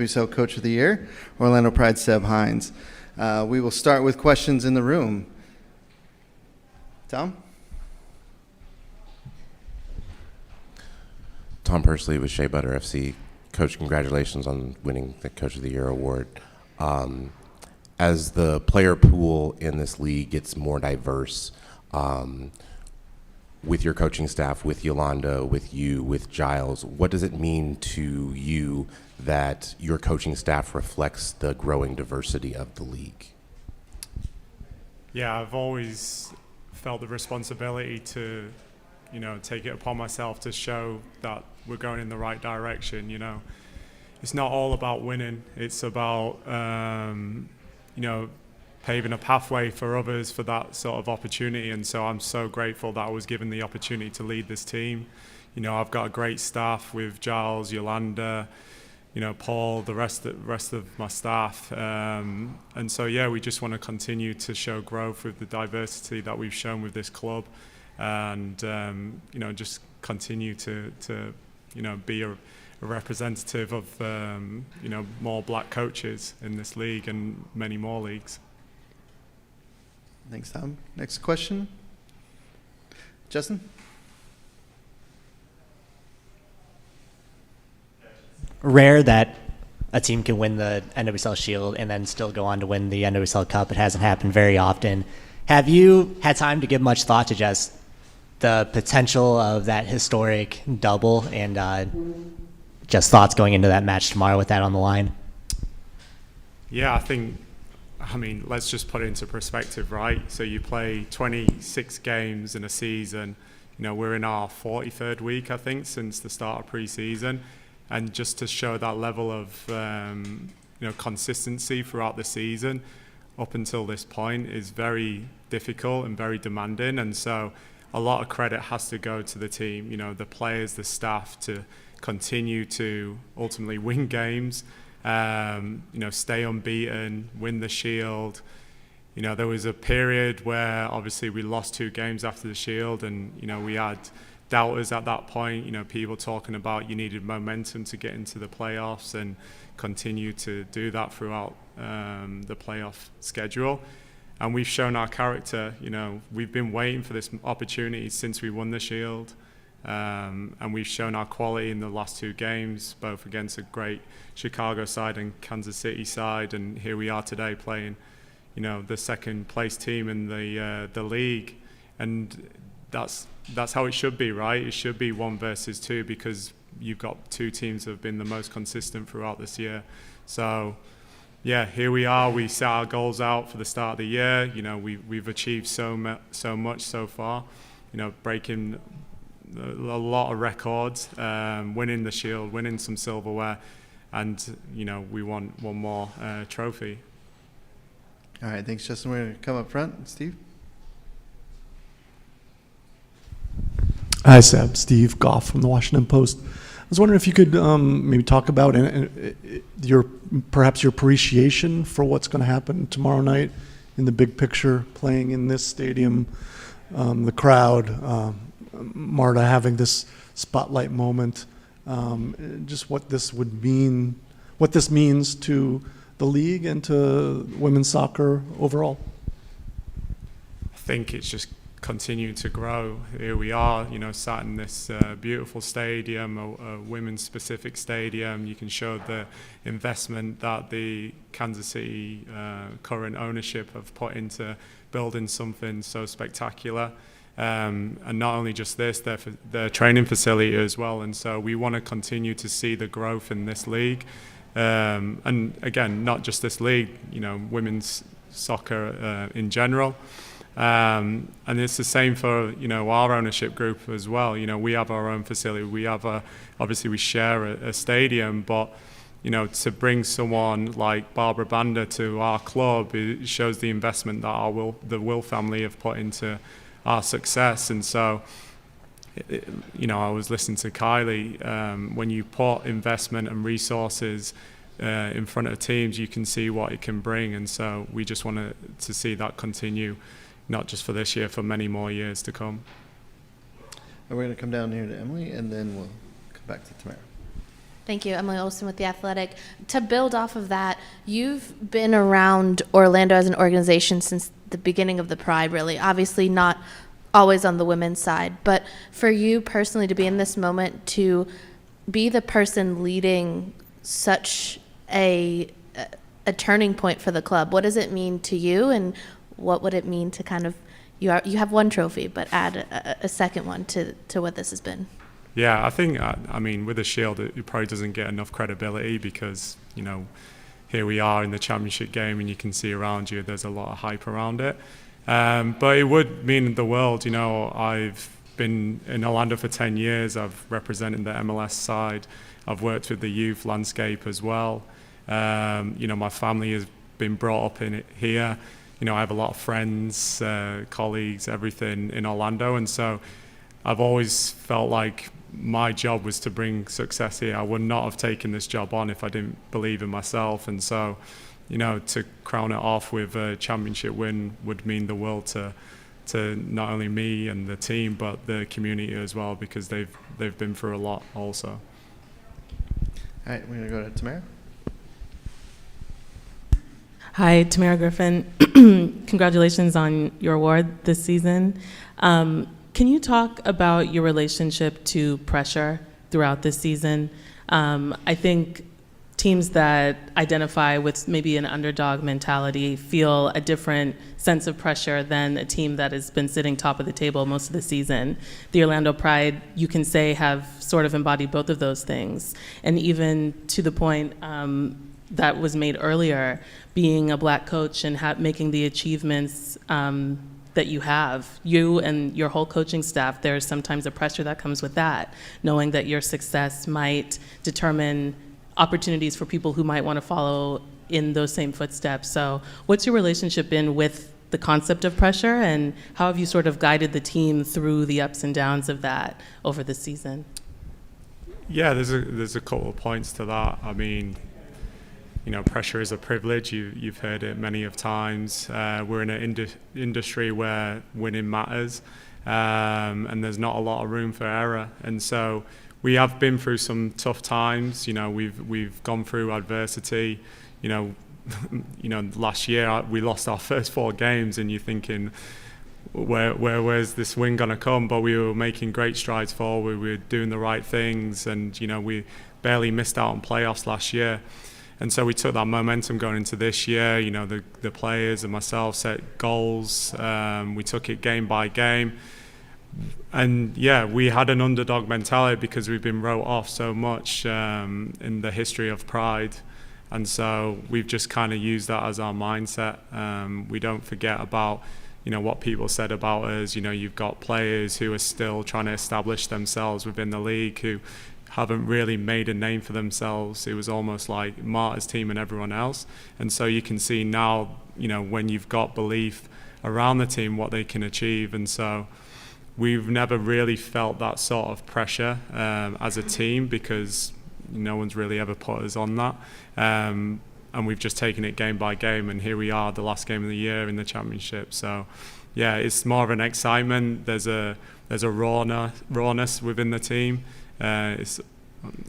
NWSL Coach of the Year, Orlando Pride Seb Hines. We will start with questions in the room. Tom? Tom Pursley with Shea Butter FC. Coach, congratulations on winning the Coach of the Year award. As the player pool in this league gets more diverse, with your coaching staff, with Yolanda, with you, with Giles, what does it mean to you that your coaching staff reflects the growing diversity of the league? Yeah, I've always felt the responsibility to, take it upon myself to show that we're going in the right direction. It's not all about winning. It's about, paving a pathway for others for that sort of opportunity. And so I'm so grateful that I was given the opportunity to lead this team. I've got a great staff with Giles, Yolanda, Paul, the rest of my staff. And so, we just want to continue to show growth with the diversity that we've shown with this club. And, just continue to be a representative of, more black coaches in this league and many more leagues. Thanks, Tom. Next question. Justin? Rare that a team can win the NWSL Shield and then still go on to win the NWSL Cup. It hasn't happened very often. Have you had time to give much thought to just the potential of that historic double and just thoughts going into that match tomorrow with that on the line? Yeah, let's just put it into perspective, right? So you play 26 games in a season. We're in our 43rd week, I think, since the start of pre-season. And just to show that level of, consistency throughout the season up until this point is very difficult and very demanding. And so a lot of credit has to go to the team, the players, the staff, to continue to ultimately win games, stay unbeaten, win the Shield. There was a period where obviously we lost 2 games after the Shield, and we had doubters at that point. People talking about you needed momentum to get into the playoffs and continue to do that throughout the playoff schedule. And we've shown our character. We've been waiting for this opportunity since we won the Shield. And we've shown our quality in the last 2 games, both against a great Chicago side and Kansas City side. And here we are today playing, the second place team in the league. And that's how it should be, right? It should be 1 versus 2 because you've got 2 teams that have been the most consistent throughout this year. So, here we are. We set our goals out for the start of the year. We've achieved so much so far. Breaking a lot of records, winning the Shield, winning some silverware, and we want one more trophy. All right, thanks, Justin. We're going to come up front. Steve? Hi, Seb. Steve Goff from the Washington Post. I was wondering if you could maybe talk about perhaps your appreciation for what's going to happen tomorrow night in the big picture, playing in this stadium, the crowd, Marta having this spotlight moment, just what this means to the league and to women's soccer overall. I think it's just continuing to grow. Here we are, sat in this beautiful stadium, a women's specific stadium. You can show the investment that the Kansas City current ownership have put into building something so spectacular. And not only just this, their training facility as well. And so we want to continue to see the growth in this league. And again, not just this league, women's soccer in general. And it's the same for, our ownership group as well. We have our own facility. We have obviously we share a stadium, but, to bring someone like Barbara Banda to our club, it shows the investment that the Will family have put into our success. And so, I was listening to Kylie, when you put investment and resources in front of teams, you can see what it can bring. And so we just want to see that continue, not just for this year, for many more years to come. And we're going to come down here to Emily, and then we'll come back to Tamara. Thank you, Emily Olson with The Athletic. To build off of that, you've been around Orlando as an organization since the beginning of the Pride, really. Obviously not always on the women's side, but for you personally to be in this moment, to be the person leading such a turning point for the club, what does it mean to you, and what would it mean to kind of, you have one trophy, but add a second one to what this has been? Yeah, I think, I mean, with the Shield, it probably doesn't get enough credibility because, you know, here we are in the championship game and you can see around you there's a lot of hype around it. But it would mean the world. You know, I've been in Orlando for 10 years. I've represented the MLS side. I've worked with the youth landscape as well. You know, my family has been brought up in it here. You know, I have a lot of friends, colleagues, everything in Orlando. And so I've always felt like my job was to bring success here. I would not have taken this job on if I didn't believe in myself. And so, you know, to crown it off with a championship win would mean the world to not only me and the team, but the community as well, because they've been through a lot also. All right, we're going to go to Tamara. Hi, Tamara Griffin. Congratulations on your award this season. Can you talk about your relationship to pressure throughout this season? I think teams that identify with maybe an underdog mentality feel a different sense of pressure than a team that has been sitting top of the table most of the season. The Orlando Pride, you can say, have sort of embodied both of those things. And even to the point that was made earlier, being a black coach and making the achievements that you have, you and your whole coaching staff, there's sometimes a pressure that comes with that, knowing that your success might determine opportunities for people who might want to follow in those same footsteps. So what's your relationship been with the concept of pressure, and how have you sort of guided the team through the ups and downs of that over the season? Yeah, there's a couple of points to that. I mean, you know, pressure is a privilege. You've heard it many of times. We're in an industry where winning matters, and there's not a lot of room for error. And so we have been through some tough times. You know, we've gone through adversity. You know, last year we lost our first 4 games, and you're thinking, where's this win gonna come? But we were making great strides forward. We were doing the right things, and you know, we barely missed out on playoffs last year. And so we took that momentum going into this year. You know, the players and myself set goals. We took it game by game. And yeah, we had an underdog mentality because we've been wrote off so much in the history of Pride. And so we've just kind of used that as our mindset. We don't forget about, you know, what people said about us. You know, you've got players who are still trying to establish themselves within the league, who haven't really made a name for themselves. It was almost like Marta's team and everyone else. And so you can see now, you know, when you've got belief around the team, what they can achieve. And so we've never really felt that sort of pressure as a team, because no one's really ever put us on that. And we've just taken it game by game, and here we are, the last game of the year in the championship. So yeah, it's more of an excitement. There's a rawness within the team. It's,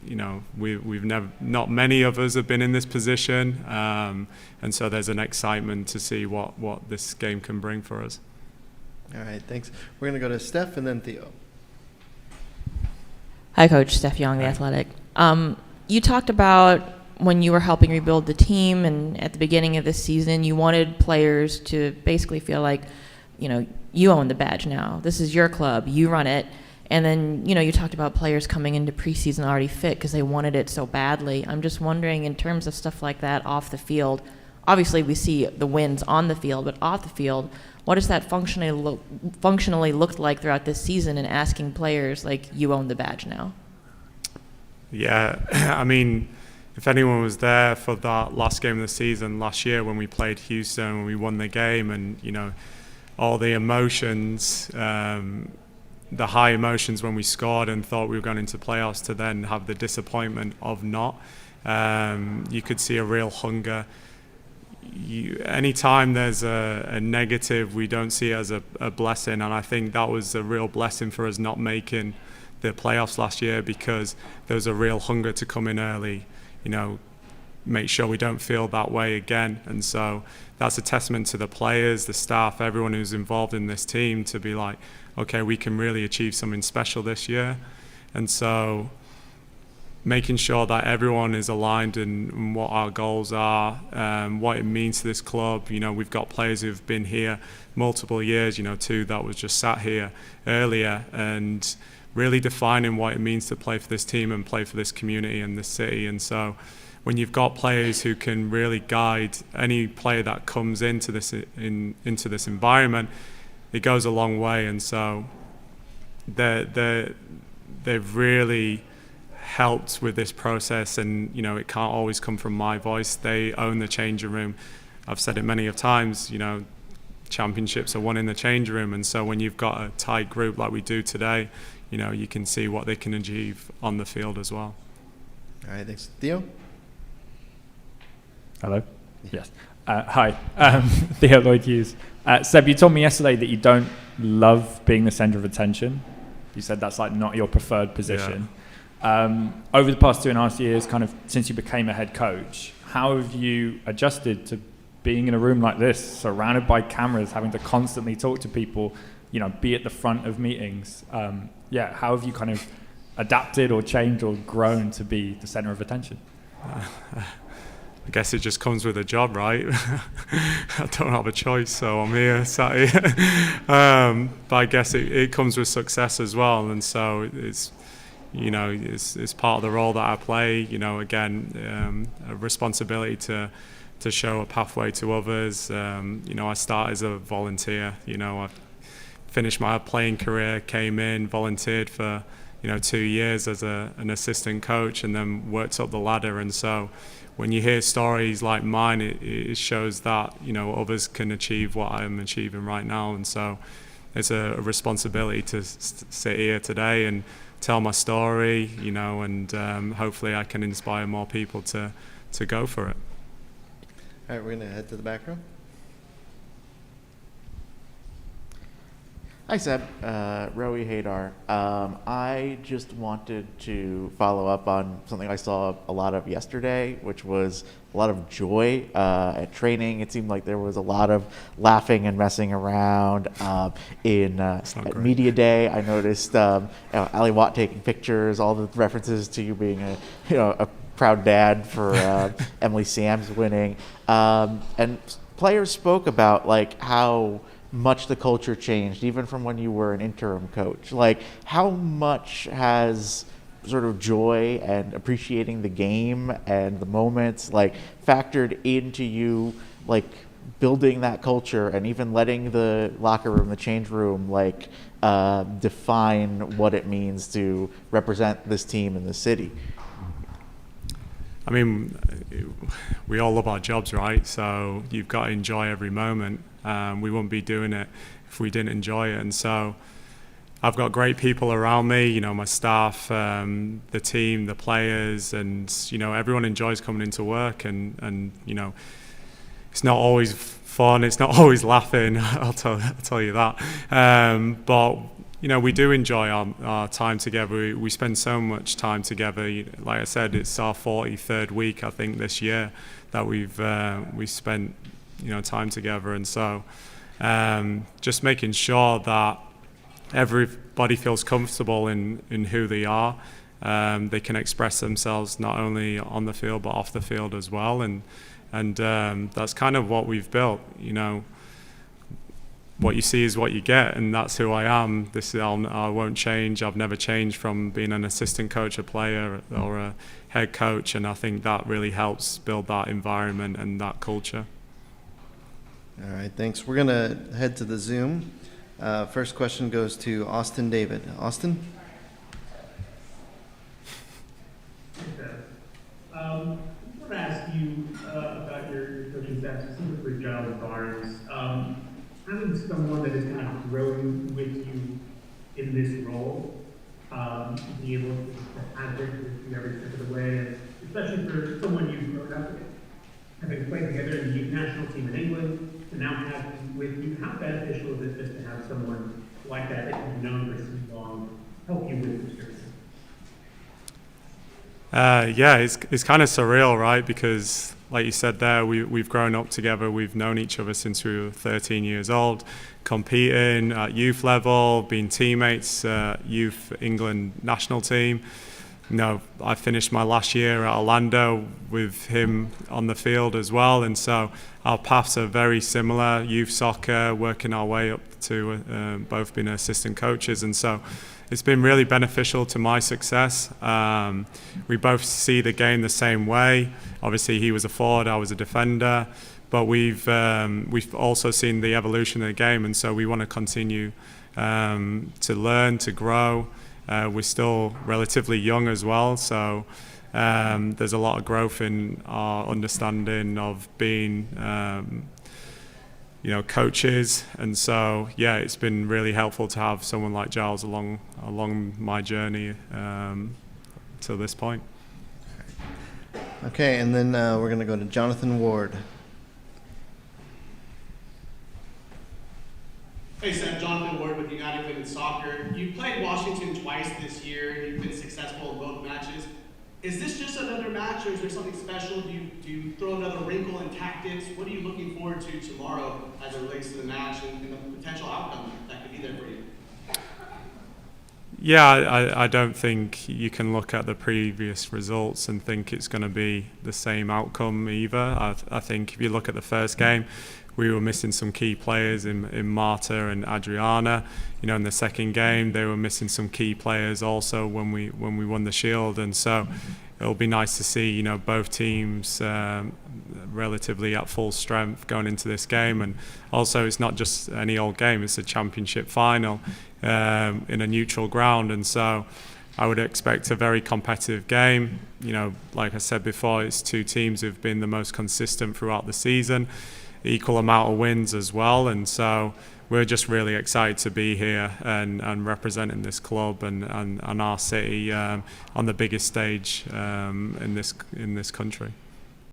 you know, we've never, not many of us have been in this position, and so there's an excitement to see what this game can bring for us. All right, thanks. We're going to go to Steph and then Theo. Hi, Coach. Steph Young, The Athletic. You talked about when you were helping rebuild the team, and at the beginning of this season, you wanted players to basically feel like, you know, you own the badge now. This is your club. You run it. And then, you know, you talked about players coming into preseason already fit because they wanted it so badly. I'm just wondering, in terms of stuff like that off the field, obviously we see the wins on the field, but off the field, what does that functionally looked like throughout this season, and asking players like, you own the badge now? Yeah, I mean, if anyone was there for that last game of the season last year when we played Houston, when we won the game, and, you know, all the emotions, the high emotions when we scored and thought we were going into playoffs, to then have the disappointment of not. You could see a real hunger. Anytime there's a negative, we don't see it as a blessing, and I think that was a real blessing for us, not making the playoffs last year, because there was a real hunger to come in early, make sure we don't feel that way again. And so that's a testament to the players, the staff, everyone who's involved in this team, to be like, okay, we can really achieve something special this year. And so making sure that everyone is aligned in what our goals are, what it means to this club. We've got players who've been here multiple years, two that was just sat here earlier, and really defining what it means to play for this team and play for this community and this city. And so when you've got players who can really guide any player that comes into this environment, it goes a long way. And so they've really helped with this process, and it can't always come from my voice. They own the changing room. I've said it many of times, championships are won in the changing room, and so when you've got a tight group like we do today, you can see what they can achieve on the field as well. All right, thanks. Theo? Hello? Yes. Hi, Theo Lloyd Hughes. Seb, you told me yesterday that you don't love being the center of attention. You said that's like not your preferred position. Yeah. Over the past 2.5 years, kind of since you became a head coach, how have you adjusted to being in a room like this, surrounded by cameras, having to constantly talk to people, be at the front of meetings? How have you kind of adapted or changed or grown to be the center of attention? I guess it just comes with a job, right? I don't have a choice, so I'm here, sat here. But I guess it comes with success as well, and so it's part of the role that I play. Again, a responsibility to show a pathway to others. I started as a volunteer. I finished my playing career, came in, volunteered for 2 years as an assistant coach, and then worked up the ladder. And so when you hear stories like mine, it shows that others can achieve what I'm achieving right now. And so it's a responsibility to sit here today and tell my story, and hopefully I can inspire more people to go for it. All right, we're going to head to the back row. Hi, Seb. Rowie Hadar. I just wanted to follow up on something I saw a lot of yesterday, which was a lot of joy at training. It seemed like there was a lot of laughing and messing around. At Media Day, I noticed Ali Watt taking pictures, all the references to you being a proud dad for Emily Sams winning. And players spoke about how much the culture changed, even from when you were an interim coach. How much has sort of joy and appreciating the game and the moments factored into you building that culture, and even letting the locker room, the change room, define what it means to represent this team in the city? I mean, we all love our jobs, right? So you've got to enjoy every moment. We wouldn't be doing it if we didn't enjoy it. And so I've got great people around me, my staff, the team, the players, and, everyone enjoys coming into work. And it's not always fun. It's not always laughing. I'll tell you that. But we do enjoy our time together. We spend so much time together. Like I said, it's our 43rd week, I think, this year that we've spent time together. And so just making sure that everybody feels comfortable in who they are. They can express themselves not only on the field but off the field as well. And that's kind of what we've built. What you see is what you get, and that's who I am. I won't change. I've never changed from being an assistant coach, a player, or a head coach, and I think that really helps build that environment and that culture. All right, thanks. We're going to head to the Zoom. First question goes to Austin David. Austin? I want to ask you about your coaching staff, specifically Giles Barnes. Having someone that is kind of growing with you in this role, be able to have it with you every step of the way, and especially for someone you've grown up with, having played together in the youth national team in England, to now have with you, how beneficial is it just to have someone like that you've known for so long help you with your Yeah, it's kind of surreal, right? Because, like you said there, we've grown up together. We've known each other since we were 13 years old, competing at youth level, being teammates, youth England national team. You know, I finished my last year at Orlando with him on the field as well, and so our paths are very similar. Youth soccer, working our way up to both being assistant coaches, and so it's been really beneficial to my success. We both see the game the same way. Obviously, he was a forward, I was a defender, but we've also seen the evolution of the game, and so we want to continue to learn, to grow. We're still relatively young as well, so there's a lot of growth in our understanding of being coaches, and so yeah, it's been really helpful to have someone like Giles along my journey till this point. Okay, and then we're going to go to Jonathan Ward. Hey Seb, Jonathan Ward with United Women's Soccer. You played Washington twice this year. You've been successful in both matches. Is this just another match, or is there something special? Do you throw another wrinkle in tactics? What are you looking forward to tomorrow as it relates to the match and the potential outcome that could be there for you? Yeah, I don't think you can look at the previous results and think it's going to be the same outcome either. I think if you look at the first game, we were missing some key players in Marta and Adriana. In the second game, they were missing some key players also when we won the Shield, and so it'll be nice to see both teams relatively at full strength going into this game. And also, it's not just any old game; it's a championship final in a neutral ground, and so I would expect a very competitive game. Like I said before, it's two teams who've been the most consistent throughout the season. Equal amount of wins as well, and so we're just really excited to be here and representing this club and our city on the biggest stage in this country.